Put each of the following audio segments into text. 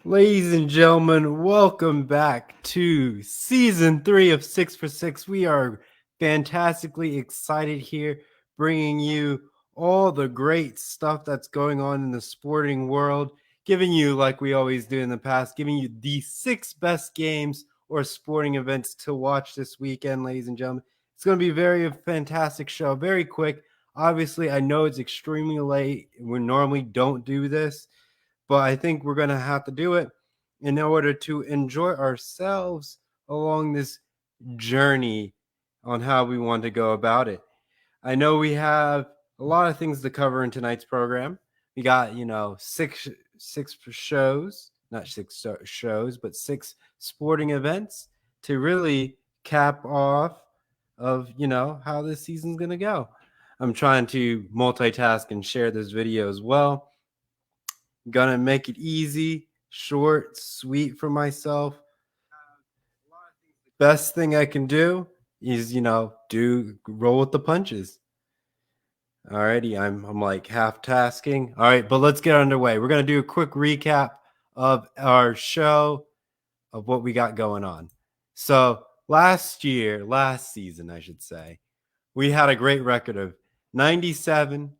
Ladies and gentlemen, welcome back to season 3 of 6 for 6. We are fantastically excited here, bringing you all the great stuff that's going on in the sporting world, giving you, like we always do in the past, giving you the 6 best games or sporting events to watch this weekend, ladies and gentlemen. It's going to be a very fantastic show, very quick. Obviously, I know it's extremely late. We normally don't do this, but I think we're going to have to do it in order to enjoy ourselves along this journey on how we want to go about it. I know we have a lot of things to cover in tonight's program. We got, six shows, not six shows, but 6 sporting events to really cap off of, how this season's going to go. I'm trying to multitask and share this video as well. Gonna make it easy, short, sweet for myself. Best thing I can do is, do roll with the punches. Alrighty, I'm like half tasking. All right, but let's get underway. We're gonna do a quick recap of our show, of what we got going on. So last season, I should say, we had a great record of 97,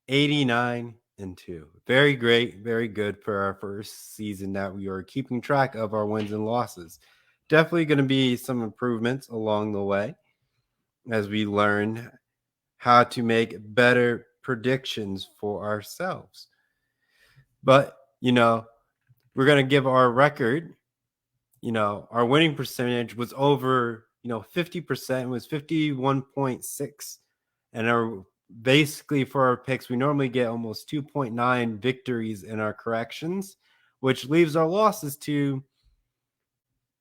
89, and 2. Very great, very good for our first season that we are keeping track of our wins and losses. Definitely going to be some improvements along the way as we learn how to make better predictions for ourselves. But, we're going to give our record, our winning percentage was over, 50%, was 51.6. And our basically for our picks, we normally get almost 2.9 victories in our corrections, which leaves our losses to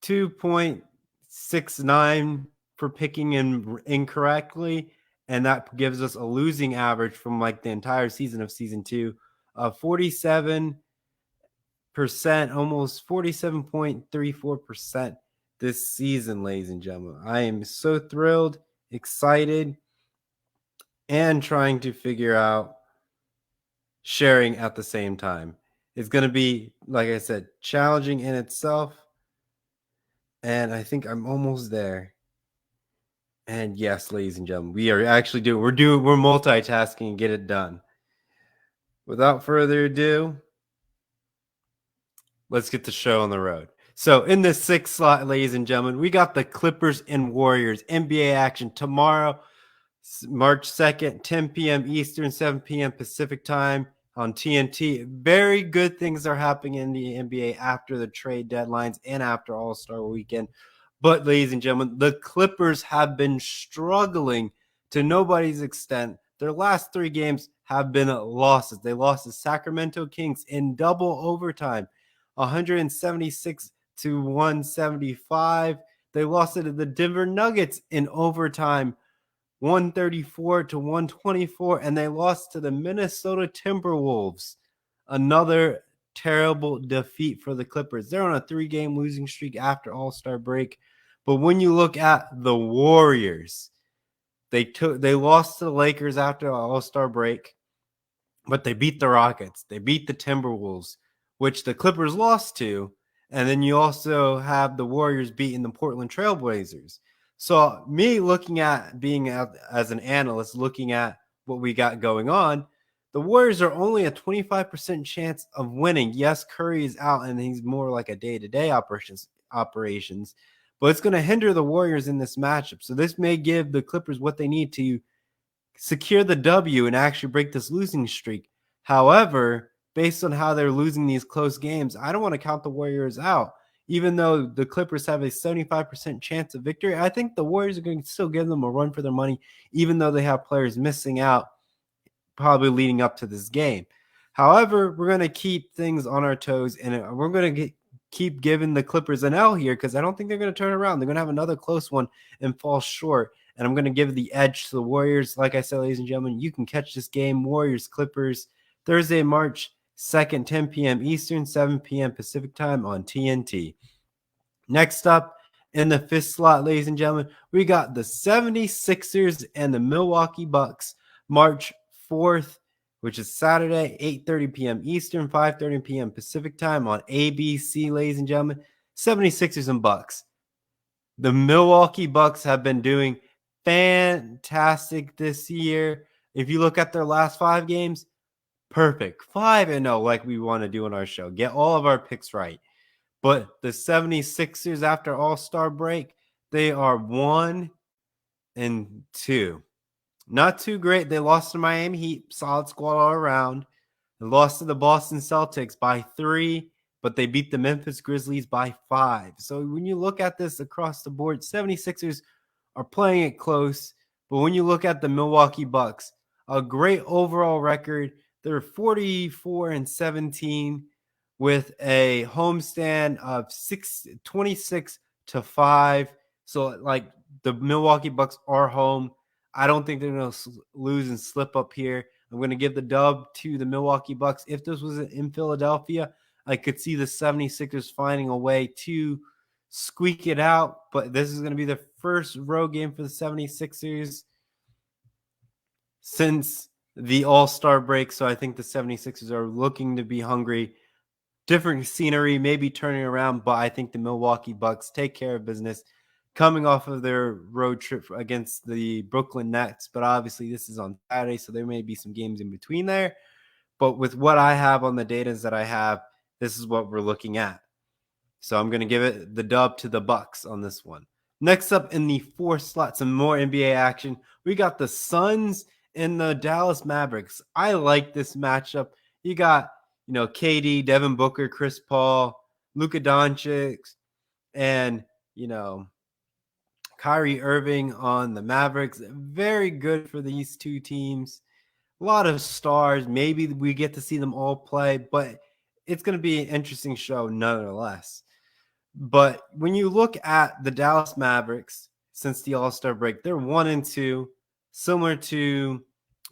2.69 for picking in incorrectly. And that gives us a losing average from like the entire season of season 2 of 47%, almost 47.34% this season, ladies and gentlemen. I am so thrilled, excited, and trying to figure out sharing at the same time. It's going to be, like I said, challenging in itself. And I think I'm almost there. And yes, ladies and gentlemen, we are actually we're multitasking and get it done. Without further ado, let's get the show on the road. So in the 6th slot, ladies and gentlemen, we got the Clippers and Warriors NBA action tomorrow, March 2nd, 10 p.m. Eastern, 7 p.m. Pacific time on TNT. Very good things are happening in the NBA after the trade deadlines and after All-Star weekend. But, ladies and gentlemen, the Clippers have been struggling to nobody's extent. Their last 3 games have been losses. They lost to Sacramento Kings in double overtime, 176 to 175. They lost to the Denver Nuggets in overtime, 134 to 124, and they lost to the Minnesota Timberwolves. Another terrible defeat for the Clippers. They're on a 3-game losing streak after All-Star break. But when you look at the Warriors, they lost to the Lakers after All-Star break, but they beat the Rockets. They beat the Timberwolves, which the Clippers lost to. And then you also have the Warriors beating the Portland Trailblazers. So me looking at being as an analyst, looking at what we got going on, the Warriors are only a 25% chance of winning. Yes, Curry is out and he's more like a day-to-day operations, but it's going to hinder the Warriors in this matchup. So this may give the Clippers what they need to secure the W and actually break this losing streak. However, based on how they're losing these close games, I don't want to count the Warriors out. Even though the Clippers have a 75% chance of victory, I think the Warriors are going to still give them a run for their money, even though they have players missing out probably leading up to this game. However, we're going to keep things on our toes, and we're going to keep giving the Clippers an L here because I don't think they're going to turn around. They're going to have another close one and fall short. And I'm going to give the edge to the Warriors. Like I said, ladies and gentlemen, you can catch this game, Warriors-Clippers, Thursday, March 2nd, 10 p.m. Eastern, 7 p.m. Pacific time on TNT. Next up in the 5th slot, ladies and gentlemen, we got the 76ers and the Milwaukee Bucks, March 4th, which is Saturday, 8:30 p.m. Eastern, 5:30 p.m. Pacific time on ABC, ladies and gentlemen. 76ers and Bucks. The Milwaukee Bucks have been doing fantastic this year. If you look at their last 5 games, perfect. 5-0 like we want to do on our show. Get all of our picks right. But the 76ers after All-Star break, they are 1-2. Not too great. They lost to Miami Heat, solid squad all around. They lost to the Boston Celtics by 3, but they beat the Memphis Grizzlies by 5. So when you look at this across the board, 76ers are playing it close. But when you look at the Milwaukee Bucks, a great overall record. They're 44-17 with a homestand of 26-5. So like the Milwaukee Bucks are home. I don't think they're going to lose and slip up here. I'm going to give the dub to the Milwaukee Bucks. If this was in Philadelphia, I could see the 76ers finding a way to squeak it out. But this is going to be the first road game for the 76ers since the All-Star break. So I think the 76ers are looking to be hungry. Different scenery, maybe turning around, but I think the Milwaukee Bucks take care of business coming off of their road trip against the Brooklyn Nets. But obviously this is on Saturday, so there may be some games in between there. But with what I have on the data that I have, this is what we're looking at. So I'm going to give it the dub to the Bucks on this one. Next up in the 4th slot, some more NBA action. We got the Suns and the Dallas Mavericks. I like this matchup. You got, KD, Devin Booker, Chris Paul, Luka Doncic, and, Kyrie Irving on the Mavericks. Very good for these two teams. A lot of stars. Maybe we get to see them all play, but it's going to be an interesting show nonetheless. But when you look at the Dallas Mavericks since the All-Star break, they're 1-2, similar to,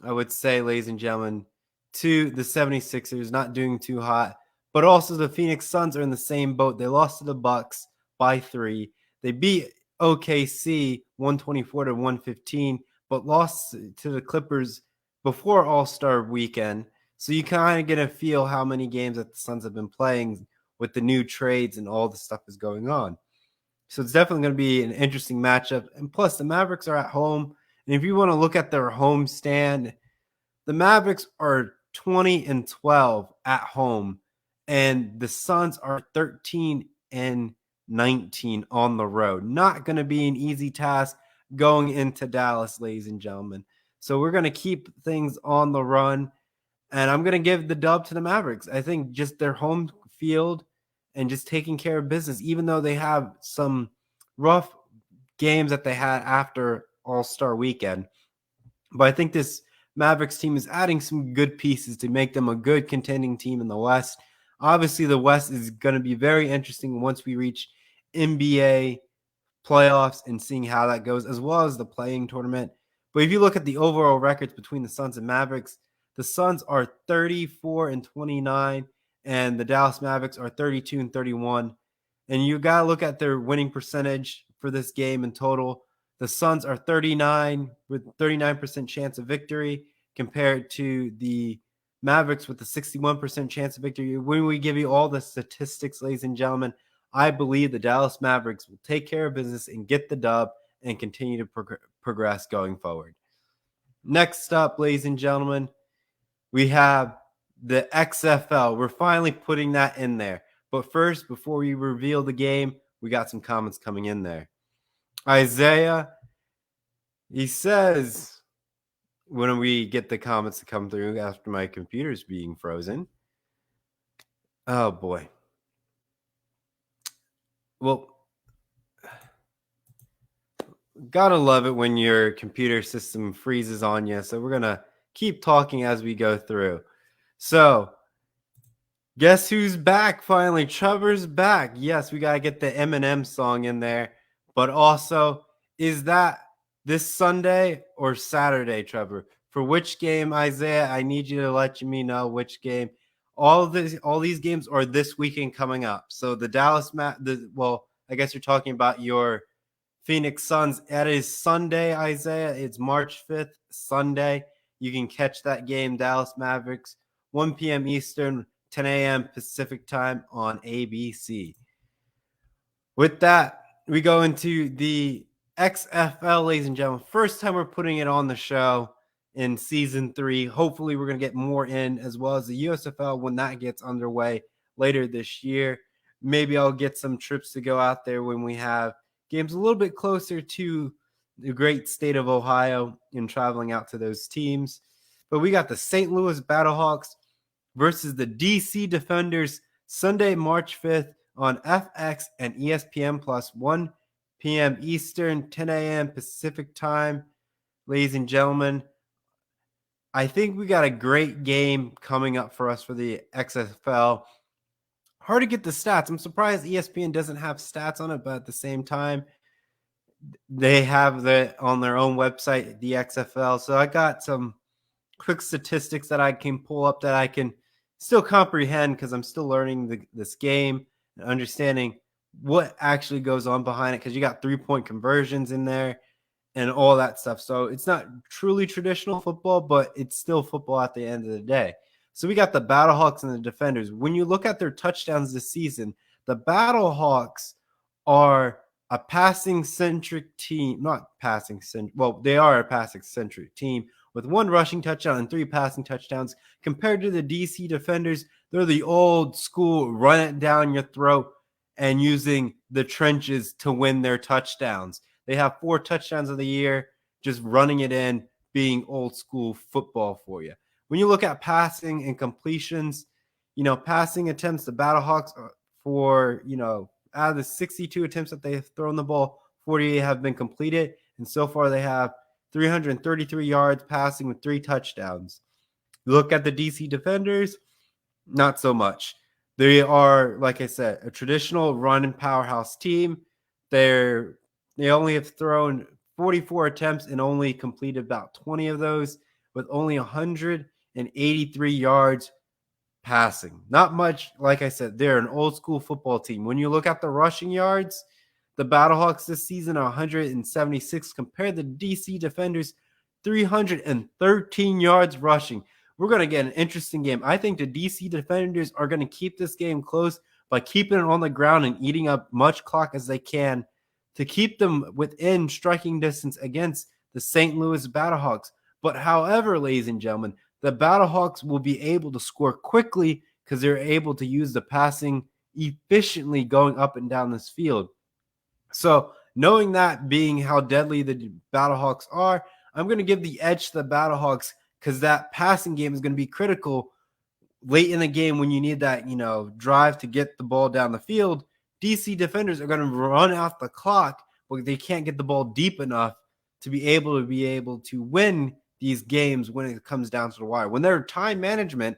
I would say, ladies and gentlemen, to the 76ers, not doing too hot. But also the Phoenix Suns are in the same boat. They lost to the Bucks by 3. They beat OKC 124-115, but lost to the Clippers before All-Star weekend. So you kind of get a feel how many games that the Suns have been playing with the new trades and all the stuff is going on. So it's definitely going to be an interesting matchup. And plus, the Mavericks are at home. And if you want to look at their home stand, the Mavericks are 20-12 at home. And the Suns are 13-19 on the road. Not going to be an easy task going into Dallas, ladies and gentlemen. So we're going to keep things on the run. And I'm going to give the dub to the Mavericks. I think just their home field and just taking care of business, even though they have some rough games that they had after All-Star weekend. But I think this Mavericks team is adding some good pieces to make them a good contending team in the West. Obviously, the West is going to be very interesting once we reach NBA playoffs and seeing how that goes, as well as the playing tournament. But if you look at the overall records between the Suns and Mavericks, the Suns are 34-29, and the Dallas Mavericks are 32-31. And you got to look at their winning percentage for this game in total. The Suns are 39 with 39% chance of victory compared to the Mavericks with a 61% chance of victory. When we give you all the statistics, ladies and gentlemen, I believe the Dallas Mavericks will take care of business and get the dub and continue to progress going forward. Next up, ladies and gentlemen, we have the XFL. We're finally putting that in there. But first, before we reveal the game, we got some comments coming in there. Isaiah, he says, when we get the comments to come through after my computer's being frozen. Oh, boy. Well, gotta love it when your computer system freezes on you. So we're going to keep talking as we go through. So, guess who's back finally? Trevor's back. Yes, we got to get the Eminem song in there. But also, is that this Sunday or Saturday, Trevor? For which game, Isaiah? I need you to let me know which game. All these games are this weekend coming up. So the Dallas, I guess you're talking about your Phoenix Suns. That is Sunday, Isaiah. It's March 5th, Sunday. You can catch that game, Dallas Mavericks, 1 p.m. Eastern, 10 a.m. Pacific time on ABC. With that, we go into the XFL, ladies and gentlemen. First time we're putting it on the show in season 3. Hopefully, we're going to get more in, as well as the USFL when that gets underway later this year. Maybe I'll get some trips to go out there when we have games a little bit closer to the great state of Ohio and traveling out to those teams. But we got the St. Louis Battlehawks versus the DC Defenders Sunday, March 5th on FX and ESPN Plus, 1 p.m. Eastern, 10 a.m. Pacific time. Ladies and gentlemen, I think we got a great game coming up for us for the XFL. Hard to get the stats. I'm surprised ESPN doesn't have stats on it, but at the same time, they have on their own website, the XFL. So I got some quick statistics that I can pull up that I can still comprehend because I'm still learning this game and understanding what actually goes on behind it, because you got 3-point conversions in there and all that stuff. So it's not truly traditional football, but it's still football at the end of the day. So we got the Battlehawks and the Defenders. When you look at their touchdowns this season, the Battlehawks are a passing-centric team. Not passing-centric. Well, they are a passing-centric team with 1 rushing touchdown and 3 passing touchdowns. Compared to the DC Defenders, they're the old school run it down your throat and using the trenches to win their touchdowns. They have 4 touchdowns of the year, just running it in, being old school football for you. When you look at passing and completions, passing attempts, the Battlehawks for, out of the 62 attempts that they've thrown the ball, 48 have been completed. And so far they have 333 yards passing with 3 touchdowns. Look at the DC Defenders, not so much. They are, like I said, a traditional run and powerhouse team. They only have thrown 44 attempts and only completed about 20 of those, with only 183 yards passing. Not much. Like I said, they're an old school football team. When you look at the rushing yards, the Battlehawks this season are 176 compared to DC Defenders, 313 yards rushing. We're going to get an interesting game. I think the DC Defenders are going to keep this game close by keeping it on the ground and eating up much clock as they can to keep them within striking distance against the St. Louis Battlehawks. But however, ladies and gentlemen, the Battlehawks will be able to score quickly because they're able to use the passing efficiently going up and down this field. So knowing that, being how deadly the Battlehawks are, I'm going to give the edge to the Battlehawks because that passing game is going to be critical late in the game when you need that, drive to get the ball down the field. DC Defenders are going to run out the clock, but they can't get the ball deep enough to be able to win these games when it comes down to the wire. When they're time management,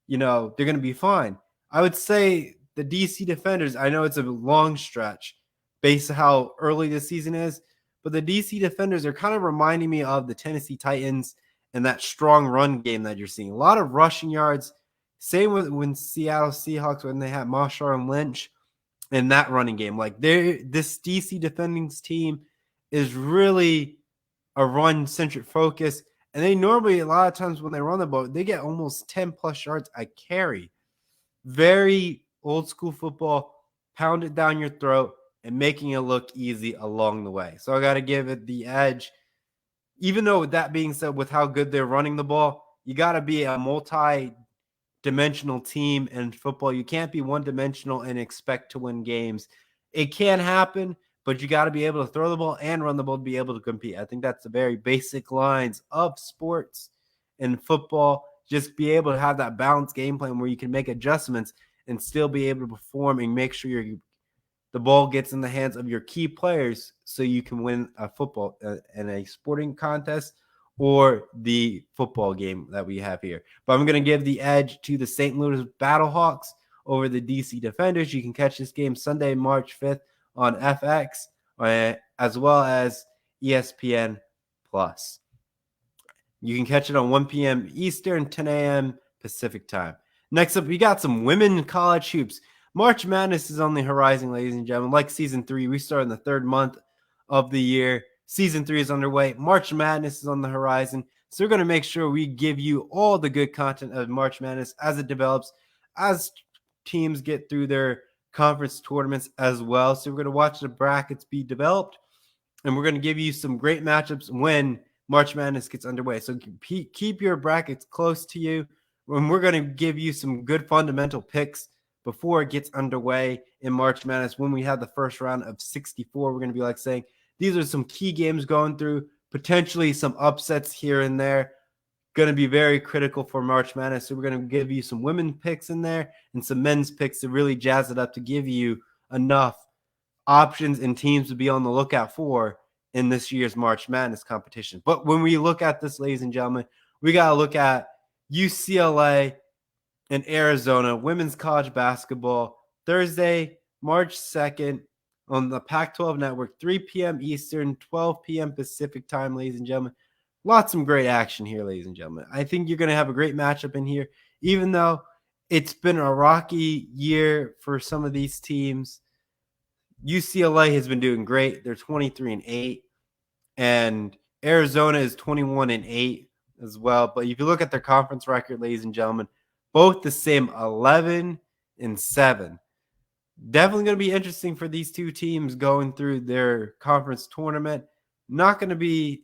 they're going to be fine. I would say the DC Defenders, I know it's a long stretch based on how early this season is, but the DC Defenders are kind of reminding me of the Tennessee Titans and that strong run game that you're seeing. A lot of rushing yards. Same with when Seattle Seahawks, when they had Marshawn and Lynch in that running game. Like this DC Defenders team is really a run-centric focus. And they normally, a lot of times when they run the ball, they get almost 10-plus yards a carry. Very old school football, pound it down your throat and making it look easy along the way. So I got to give it the edge. Even though with that being said, with how good they're running the ball, you got to be a multi-dimensional team in football. You can't be one-dimensional and expect to win games. It can happen, but you got to be able to throw the ball and run the ball to be able to compete. I think that's the very basic lines of sports and football. Just be able to have that balanced game plan where you can make adjustments and still be able to perform and make sure the ball gets in the hands of your key players so you can win a football in a sporting contest or the football game that we have here. But I'm going to give the edge to the St. Louis Battlehawks over the DC Defenders. You can catch this game Sunday, March 5th on FX as well as ESPN Plus. You can catch it on 1 p.m. Eastern, 10 a.m. Pacific time. Next up, we got some women college hoops. March Madness is on the horizon, ladies and gentlemen. Like Season 3, we start in the 3rd month of the year. Season 3 is underway. March Madness is on the horizon. So we're going to make sure we give you all the good content of March Madness as it develops, as teams get through their conference tournaments as well. So we're going to watch the brackets be developed, and we're going to give you some great matchups when March Madness gets underway. So keep your brackets close to you, and we're going to give you some good fundamental picks before it gets underway in March Madness. When we have the first round of 64, we're going to be like saying, these are some key games going through, potentially some upsets here and there. Going to be very critical for March Madness. So we're going to give you some women picks in there and some men's picks to really jazz it up, to give you enough options and teams to be on the lookout for in this year's March Madness competition. But when we look at this, ladies and gentlemen, we got to look at UCLA and Arizona women's college basketball Thursday, March 2nd on the Pac-12 network, 3 p.m. Eastern, 12 p.m. Pacific time, ladies and gentlemen. Lots of great action here, ladies and gentlemen. I think you're going to have a great matchup in here, even though it's been a rocky year for some of these teams. UCLA has been doing great. They're 23-8, and Arizona is 21-8 as well. But if you look at their conference record, ladies and gentlemen, both the same 11-7. Definitely going to be interesting for these two teams going through their conference tournament. Not going to be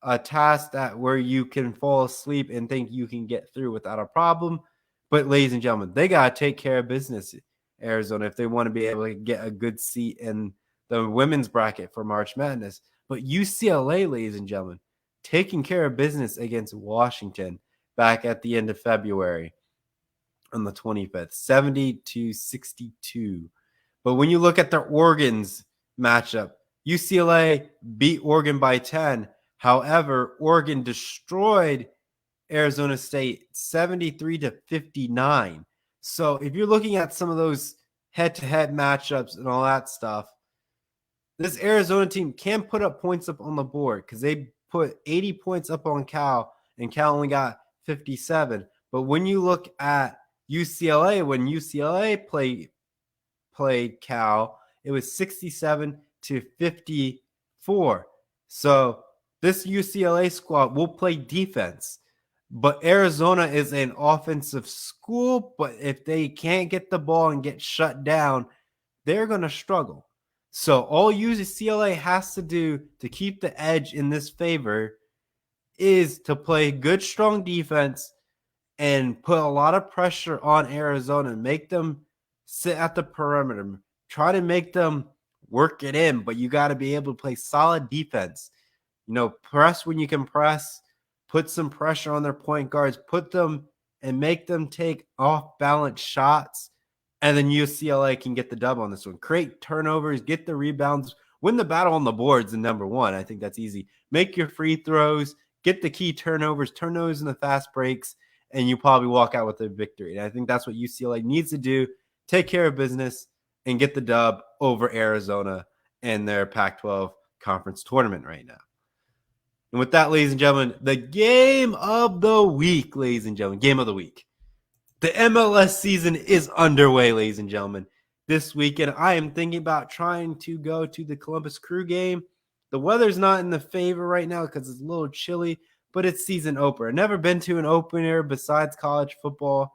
a task that where you can fall asleep and think you can get through without a problem. But ladies and gentlemen, they got to take care of business, Arizona, if they want to be able to get a good seat in the women's bracket for March Madness. But UCLA, ladies and gentlemen, taking care of business against Washington back at the end of February on the 25th, 70-62. But when you look at their Oregon's matchup, UCLA beat Oregon by 10. However, Oregon destroyed Arizona State 73-59. So if you're looking at some of those head-to-head matchups and all that stuff, this Arizona team can put up points up on the board because they put 80 points up on Cal, and Cal only got 57. But when you look at UCLA, when UCLA played Cal, it was 67-54. So this UCLA squad will play defense, but Arizona is an offensive school. But if they can't get the ball and get shut down, they're going to struggle. So all UCLA has to do to keep the edge in this favor is to play good, strong defense and put a lot of pressure on Arizona and make them sit at the perimeter. Try to make them work it in, but you got to be able to play solid defense. Press when you can press, put some pressure on their point guards, put them and make them take off-balance shots, and then UCLA can get the dub on this one. Create turnovers, get the rebounds, win the battle on the boards in number one. I think that's easy. Make your free throws, get the key turnovers, turn those in the fast breaks, and you probably walk out with a victory. And I think that's what UCLA needs to do, take care of business, and get the dub over Arizona in their Pac-12 conference tournament right now. And with that, ladies and gentlemen, the game of the week, ladies and gentlemen, game of the week. The MLS season is underway, ladies and gentlemen. This weekend, I am thinking about trying to go to the Columbus Crew game. The weather's not in the favor right now because it's a little chilly, but it's season opener. I've never been to an opener besides college football,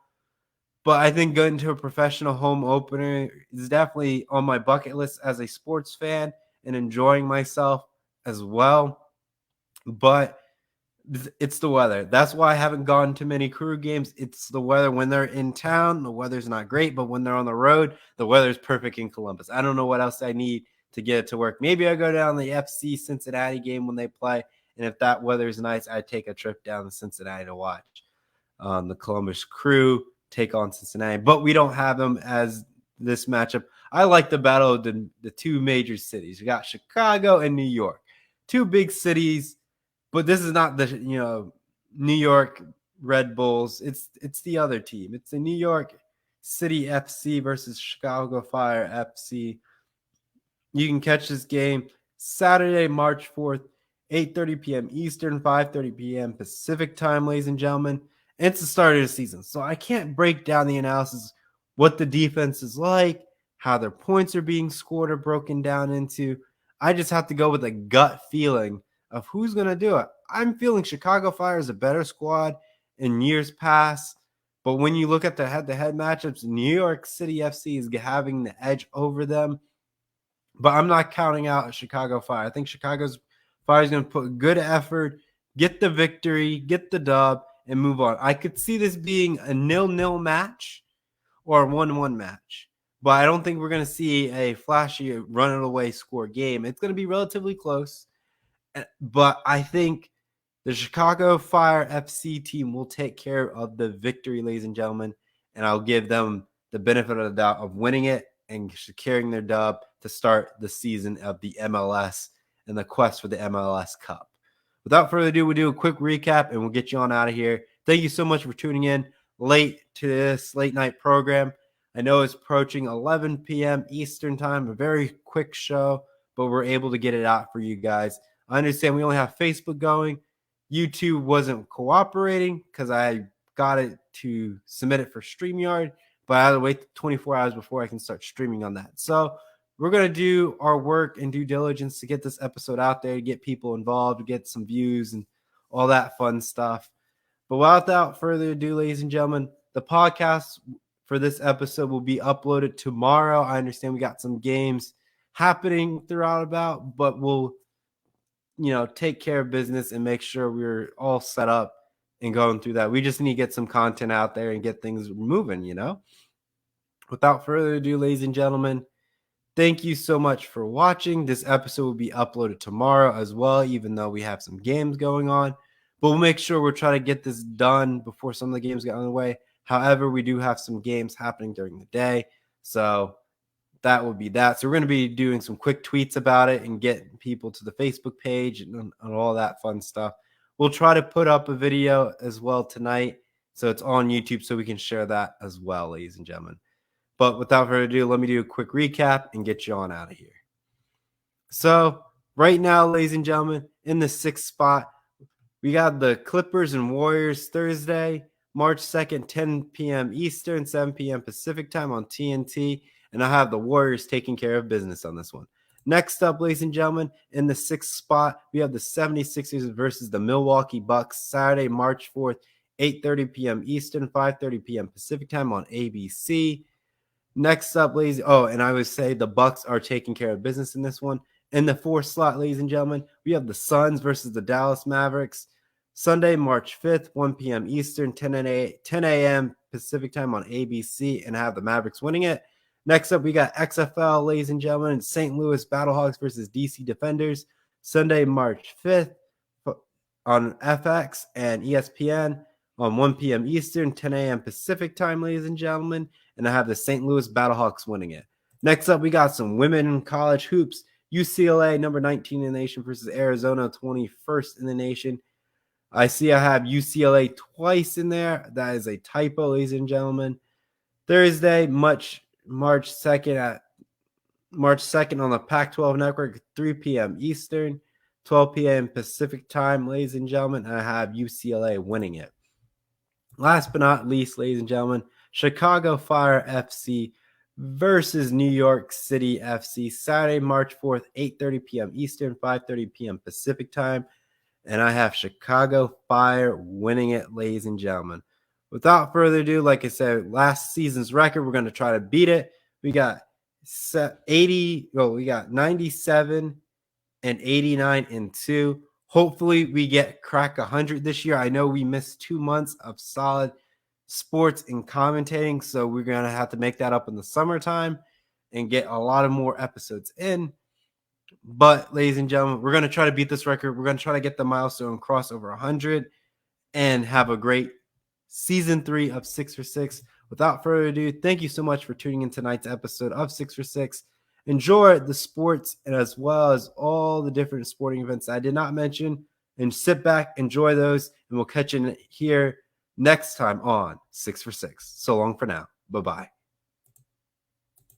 but I think going to a professional home opener is definitely on my bucket list as a sports fan and enjoying myself as well. But it's the weather. That's why I haven't gone to many Crew games. It's the weather. When they're in town, the weather's not great, but when they're on the road, the weather's perfect in Columbus. I don't know what else I need to get it to work. Maybe I go down the FC Cincinnati game when they play, and if that weather's nice, I'd take a trip down to Cincinnati to watch the Columbus Crew take on Cincinnati. But we don't have them as this matchup. I like the battle of the two major cities. We got Chicago and New York, two big cities. But this is not the New York Red Bulls. It's the other team. It's the New York City FC versus Chicago Fire FC. You can catch this game Saturday, March 4th, 8:30 p.m. Eastern, 5:30 p.m. Pacific time, ladies and gentlemen. And it's the start of the season. So I can't break down the analysis, what the defense is like, how their points are being scored or broken down into. I just have to go with a gut feeling of who's going to do it. I'm feeling Chicago Fire is a better squad in years past. But when you look at the head-to-head matchups, New York City FC is having the edge over them. But I'm not counting out Chicago Fire. I think Chicago's Fire is going to put good effort, get the victory, get the dub, and move on. I could see this being a 0-0 match or a 1-1 match. But I don't think we're going to see a flashy run-it-away score game. It's going to be relatively close. But I think the Chicago Fire FC team will take care of the victory, ladies and gentlemen. And I'll give them the benefit of the doubt of winning it and securing their dub to start the season of the MLS and the quest for the MLS Cup. Without further ado, we'll do a quick recap and we'll get you on out of here. Thank you so much for tuning in late to this late night program. I know it's approaching 11 p.m. Eastern time, a very quick show, but we're able to get it out for you guys. I understand we only have Facebook going. YouTube wasn't cooperating because I got it to submit it for StreamYard, but I had to wait 24 hours before I can start streaming on that. So we're going to do our work and due diligence to get this episode out there, get people involved, to get some views and all that fun stuff. But without further ado, ladies and gentlemen, the podcast for this episode will be uploaded tomorrow. I understand we got some games happening throughout about, but we'll take care of business and make sure we're all set up and going through that. We just need to get some content out there and get things moving, Without further ado, ladies and gentlemen, thank you so much for watching. This episode will be uploaded tomorrow as well, even though we have some games going on. But we'll make sure we're trying to get this done before some of the games get on the way. However, we do have some games happening during the day. So that will be that. So we're going to be doing some quick tweets about it and get people to the Facebook page and all that fun stuff. We'll try to put up a video as well tonight. So it's on YouTube so we can share that as well, ladies and gentlemen. But without further ado, let me do a quick recap and get you on out of here. So right now, ladies and gentlemen, in the 6th spot, we got the Clippers and Warriors Thursday, March 2nd, 10 p.m. Eastern, 7 p.m. Pacific time on TNT. And I have the Warriors taking care of business on this one. Next up, ladies and gentlemen, in the 6th spot, we have the 76ers versus the Milwaukee Bucks, Saturday, March 4th, 8:30 p.m. Eastern, 5:30 p.m. Pacific time on ABC. Next up, ladies, and I would say the Bucks are taking care of business in this one. In the 4th slot, ladies and gentlemen, we have the Suns versus the Dallas Mavericks, Sunday, March 5th, 1 p.m. Eastern, 10 a.m. Pacific time on ABC, and I have the Mavericks winning it. Next up, we got XFL, ladies and gentlemen, St. Louis Battlehawks versus DC Defenders, Sunday, March 5th on FX and ESPN on 1 p.m. Eastern, 10 a.m. Pacific time, ladies and gentlemen, and I have the St. Louis Battlehawks winning it. Next up, we got some women in college hoops, UCLA, number 19 in the nation versus Arizona, 21st in the nation. I see I have UCLA twice in there. That is a typo, ladies and gentlemen. Thursday, March 2nd on the Pac-12 network, 3 p.m. Eastern, 12 p.m. Pacific time, ladies and gentlemen. I have UCLA winning it. Last but not least, ladies and gentlemen, Chicago Fire FC versus New York City FC, Saturday, March 4th, 8:30 p.m. Eastern, 5:30 p.m. Pacific time. And I have Chicago Fire winning it, ladies and gentlemen. Without further ado, like I said, last season's record, we're going to try to beat it. We got 97 and 89 and 2. Hopefully we crack 100 this year. I know we missed 2 months of solid sports and commentating, so we're going to have to make that up in the summertime and get a lot of more episodes in. But, ladies and gentlemen, we're going to try to beat this record. We're going to try to get the milestone cross over 100 and have a great season 3 of 6 for 6. Without further ado, thank you so much for tuning in tonight's episode of 6 for 6. Enjoy the sports and as well as all the different sporting events I did not mention. And sit back, enjoy those, and we'll catch you here next time on 6 for 6. So long for now. Bye-bye.